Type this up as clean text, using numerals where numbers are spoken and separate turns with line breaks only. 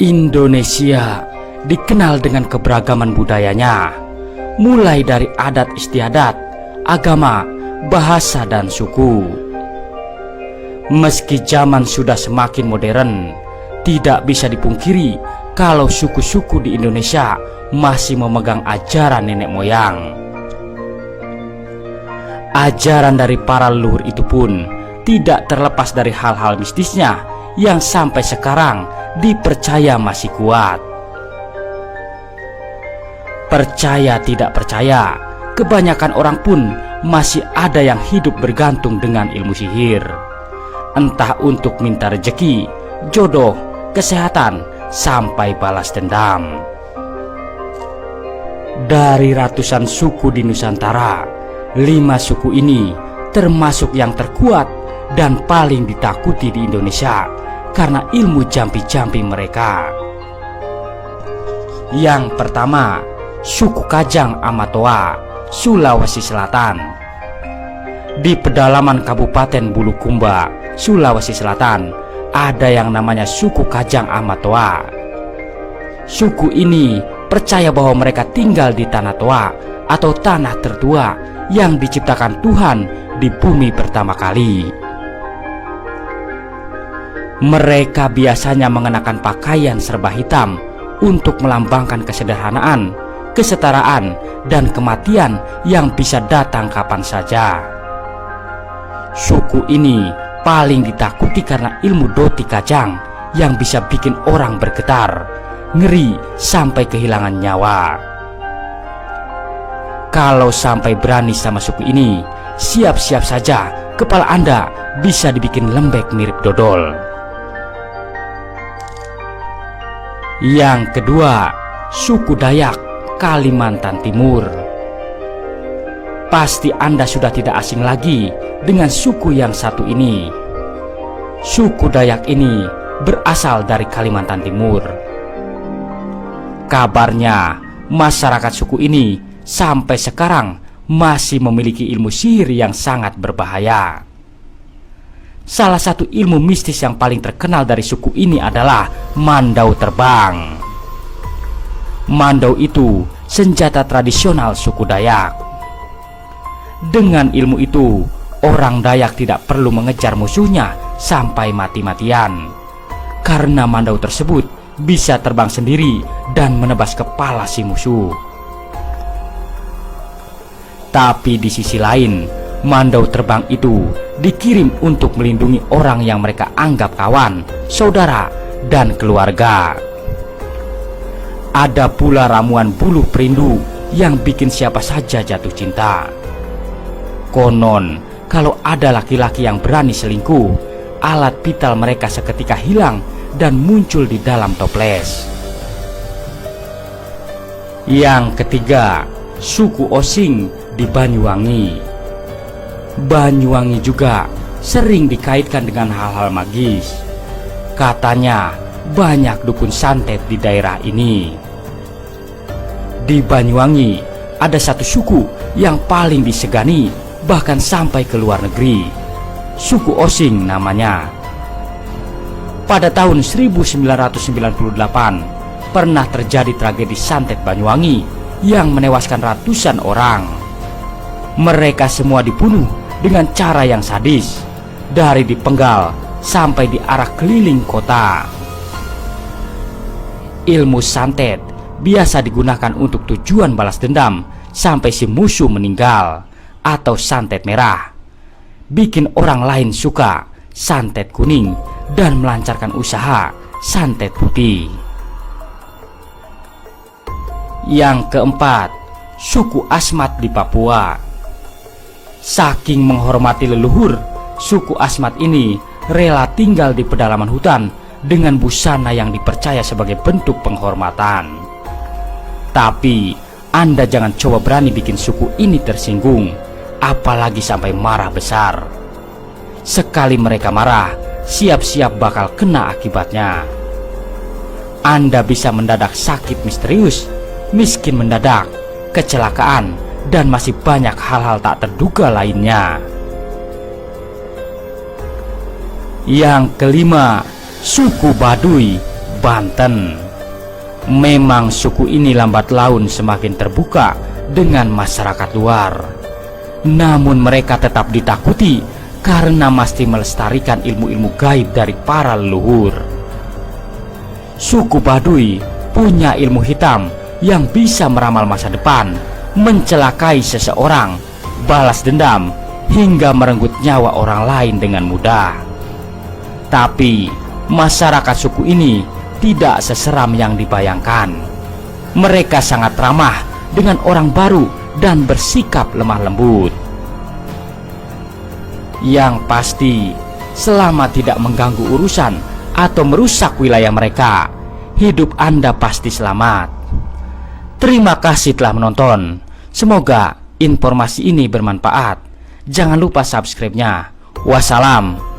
Indonesia dikenal dengan keberagaman budayanya, mulai dari adat istiadat, agama, bahasa, dan suku. Meski zaman sudah semakin modern, tidak bisa dipungkiri kalau suku-suku di Indonesia masih memegang ajaran nenek moyang. Ajaran dari para leluhur itu pun tidak terlepas dari hal-hal mistisnya yang sampai sekarang dipercaya masih kuat. Percaya tidak percaya, kebanyakan orang pun masih ada yang hidup bergantung dengan ilmu sihir, entah untuk minta rejeki, jodoh, kesehatan, sampai balas dendam. Dari ratusan suku di Nusantara, 5 suku ini termasuk yang terkuat dan paling ditakuti di Indonesia karena ilmu jampi-jampi mereka. Yang pertama, suku Kajang Amatoa, Sulawesi Selatan. Di pedalaman Kabupaten Bulukumba, Sulawesi Selatan, ada yang namanya suku Kajang Amatoa. Suku ini percaya bahwa mereka tinggal di tanah toa atau tanah tertua yang diciptakan Tuhan di bumi pertama kali. Mereka biasanya mengenakan pakaian serba hitam untuk melambangkan kesederhanaan, kesetaraan, dan kematian yang bisa datang kapan saja. Suku ini paling ditakuti karena ilmu doti kajang yang bisa bikin orang bergetar, ngeri, sampai kehilangan nyawa. Kalau sampai berani sama suku ini, siap-siap saja kepala Anda bisa dibikin lembek mirip dodol. Yang kedua, suku Dayak, Kalimantan Timur. Pasti Anda sudah tidak asing lagi dengan suku yang satu ini. Suku Dayak ini berasal dari Kalimantan Timur. Kabarnya, masyarakat suku ini sampai sekarang masih memiliki ilmu sihir yang sangat berbahaya. Salah satu ilmu mistis yang paling terkenal dari suku ini adalah mandau terbang. Mandau itu senjata tradisional suku Dayak. Dengan ilmu itu, orang Dayak tidak perlu mengejar musuhnya sampai mati-matian, karena mandau tersebut bisa terbang sendiri dan menebas kepala si musuh. Tapi di sisi lain, mandau terbang itu dikirim untuk melindungi orang yang mereka anggap kawan, saudara, dan keluarga. Ada pula ramuan buluh perindu yang bikin siapa saja jatuh cinta. Konon, kalau ada laki-laki yang berani selingkuh, alat vital mereka seketika hilang dan muncul di dalam toples. Yang ketiga, suku Osing di Banyuwangi. Banyuwangi juga sering dikaitkan dengan hal-hal magis. Katanya banyak dukun santet di daerah ini. Di Banyuwangi ada satu suku yang paling disegani bahkan sampai ke luar negeri. Suku Osing namanya. Pada tahun 1998 pernah terjadi tragedi santet Banyuwangi yang menewaskan ratusan orang. Mereka semua dibunuh dengan cara yang sadis, dari dipenggal sampai diarak keliling kota. Ilmu santet biasa digunakan untuk tujuan balas dendam sampai si musuh meninggal, atau santet merah, bikin orang lain suka, santet kuning, dan melancarkan usaha, santet putih. Yang keempat, suku Asmat di Papua. Saking menghormati leluhur, suku Asmat ini rela tinggal di pedalaman hutan dengan busana yang dipercaya sebagai bentuk penghormatan. Tapi Anda jangan coba berani bikin suku ini tersinggung, apalagi sampai marah besar. Sekali mereka marah, siap-siap bakal kena akibatnya. Anda bisa mendadak sakit misterius, miskin mendadak, kecelakaan, dan masih banyak hal-hal tak terduga lainnya. Yang kelima, suku Baduy Banten. Memang suku ini lambat laun semakin terbuka dengan masyarakat luar. Namun mereka tetap ditakuti karena masih melestarikan ilmu-ilmu gaib dari para leluhur. Suku Baduy punya ilmu hitam yang bisa meramal masa depan, mencelakai seseorang, balas dendam, hingga merenggut nyawa orang lain dengan mudah. Tapi masyarakat suku ini tidak seseram yang dibayangkan. Mereka sangat ramah dengan orang baru dan bersikap lemah lembut. Yang pasti, selama tidak mengganggu urusan atau merusak wilayah mereka, hidup Anda pasti selamat. Terima kasih telah menonton. Semoga informasi ini bermanfaat. Jangan lupa subscribe-nya. Wassalam.